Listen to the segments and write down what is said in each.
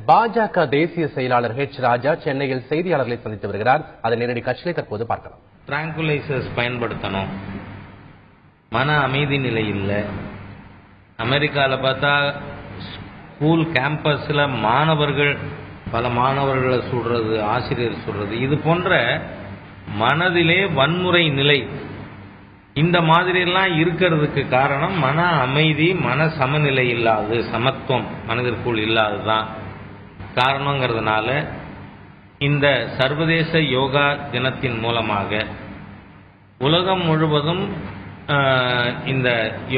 பாஜக தேசிய செயலாளர் ஹெச் ராஜா சென்னையில் செய்தியாளர்களை சந்தித்து வருகிறார். அதை நேரடி காட்சியை தற்போது பார்க்கலாம். டிராங்குலைசர்ஸ் பயன்படுத்தணும், மன அமைதி நிலை இல்லை. அமெரிக்காவில் பார்த்தா ஸ்கூல் கேம்பஸில் பல மாணவர்களை சுடுறது, ஆசிரியர் சுடுறது, இது போன்ற மனதிலே வன்முறை நிலை இந்த மாதிரியெல்லாம் இருக்கிறதுக்கு காரணம் மன அமைதி, மன சமநிலை இல்லாது, சமத்துவம் மனதிற்குள் இல்லாததுதான் காரணங்கிறதுனால இந்த சர்வதேச யோகா தினத்தின் மூலமாக உலகம் முழுவதும் இந்த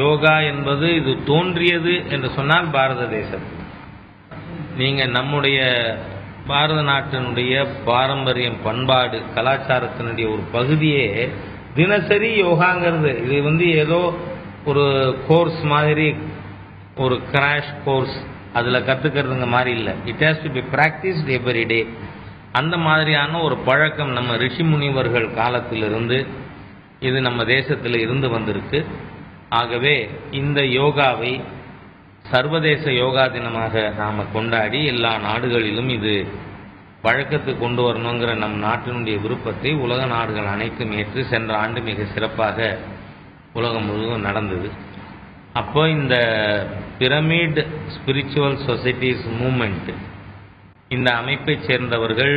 யோகா என்பது இது தோன்றியது என்று சொன்னால் பாரத தேசம். நீங்க நம்முடைய பாரத நாட்டினுடைய பாரம்பரியம், பண்பாடு, கலாச்சாரத்தினுடைய ஒரு பகுதியே தினசரி யோகாங்கிறது. இது ஏதோ ஒரு கோர்ஸ் மாதிரி, ஒரு கிராஷ் கோர்ஸ் அதில் கற்றுக்கிறதுங்க மாதிரி இல்லை. It has to be practised every day. அந்த மாதிரியான ஒரு பழக்கம் நம்ம ரிஷி முனிவர்கள் காலத்திலிருந்து இது நம்ம தேசத்தில் இருந்து வந்திருக்கு. ஆகவே இந்த யோகாவை சர்வதேச யோகா தினமாக நாம் கொண்டாடி எல்லா நாடுகளிலும் இது வழக்கத்துக்கு கொண்டு வரணுங்கிற நம் நாட்டினுடைய விருப்பத்தை உலக நாடுகள் அனைத்தும் ஏற்று சென்ற ஆண்டு மிக சிறப்பாக உலகம் முழுவதும் நடந்தது. அப்போ இந்த பிரமிட் ஸ்பிரிச்சுவல் சொசைட்டிஸ் மூமெண்ட், இந்த அமைப்பை சேர்ந்தவர்கள்,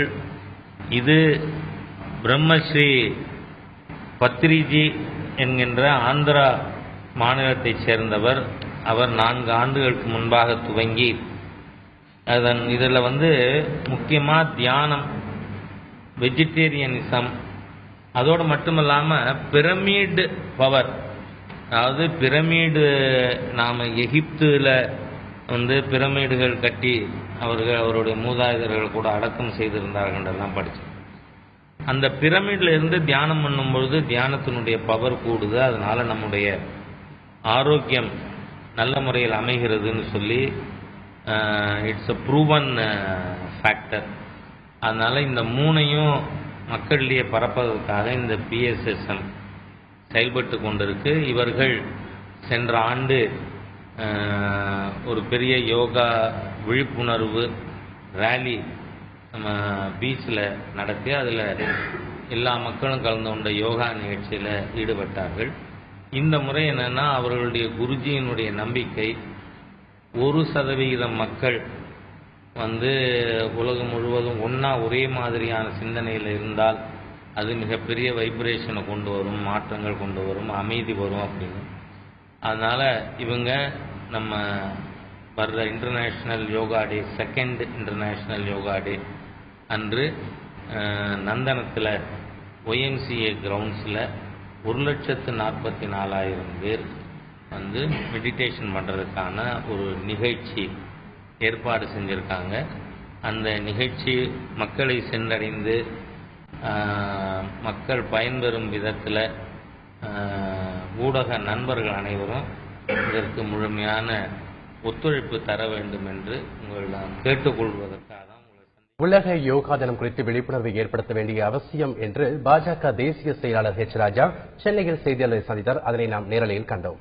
இது பிரம்மஸ்ரீ பத்ரிஜி என்கின்ற ஆந்திரா மாநிலத்தைச் சேர்ந்தவர். அவர் 4 ஆண்டுகளுக்கு முன்பாக துவங்கி இதில் முக்கியமாக தியானம், வெஜிடேரியனிசம், அதோடு மட்டுமல்லாமல் பிரமிடு பவர், அதாவது பிரமிடு, நாம் எகிப்தில் பிரமிடுகள் கட்டி அவருடைய மூதாதையர்கள் கூட அடக்கம் செய்திருந்தார்கள்ன்றெல்லாம் படித்தோம். அந்த பிரமிடில் இருந்து தியானம் பண்ணும்பொழுது தியானத்தினுடைய பவர் கூடுது, அதனால நம்முடைய ஆரோக்கியம் நல்ல முறையில் அமைகிறதுன்னு சொல்லி இட்ஸ் அ ப்ரூவன் ஃபேக்டர். அதனால் இந்த 3ஐயும் மக்களிடையே பரப்பதற்காக இந்த பிஎஸ்எஸ்எம் செயல்பட்டு கொண்டிருக்கு. இவர்கள் சென்ற ஆண்டு ஒரு பெரிய யோகா விழிப்புணர்வு ரேலி நம்ம பீச்சில் நடத்தி அதில் எல்லா மக்களும் கலந்து கொண்ட யோகா நிகழ்ச்சியில் ஈடுபட்டார்கள். இந்த முறை என்னென்னா, அவர்களுடைய குருஜியினுடைய நம்பிக்கை 1% மக்கள் உலகம் முழுவதும் ஒரே மாதிரியான சிந்தனையில் இருந்தால் அது மிகப்பெரிய வைப்ரேஷனை கொண்டு வரும், மாற்றங்கள் கொண்டு வரும், அமைதி வரும் அப்படின்னு. அதனால் இவங்க நம்ம வர்ற இன்டர்நேஷ்னல் யோகா டே, 2nd இன்டர்நேஷ்னல் யோகா டே அன்று நந்தனத்தில் ஒய்எம்சிஏ கிரவுண்ட்ஸில் 1,44,000 பேர் மெடிடேஷன் பண்ணுறதுக்கான ஒரு நிகழ்ச்சி ஏற்பாடு செஞ்சுருக்காங்க. அந்த நிகழ்ச்சி மக்களை சென்றடைந்து மக்கள் பயன்பெறும் விதத்தில் ஊடக நண்பர்கள் அனைவரும் இதற்கு முழுமையான ஒத்துழைப்பு தர வேண்டும் என்று உங்களிடம் கேட்டுக்கொள்வதற்காக உலக யோகா தினம் குறித்து விழிப்புணர்வை ஏற்படுத்த வேண்டிய அவசியம் என்று பாஜக தேசிய செயலாளர் ஹெச் ராஜா சென்னையில் செய்தியாளரை சந்தித்தார். அதனை நாம் நேரலையில் கண்டோம்.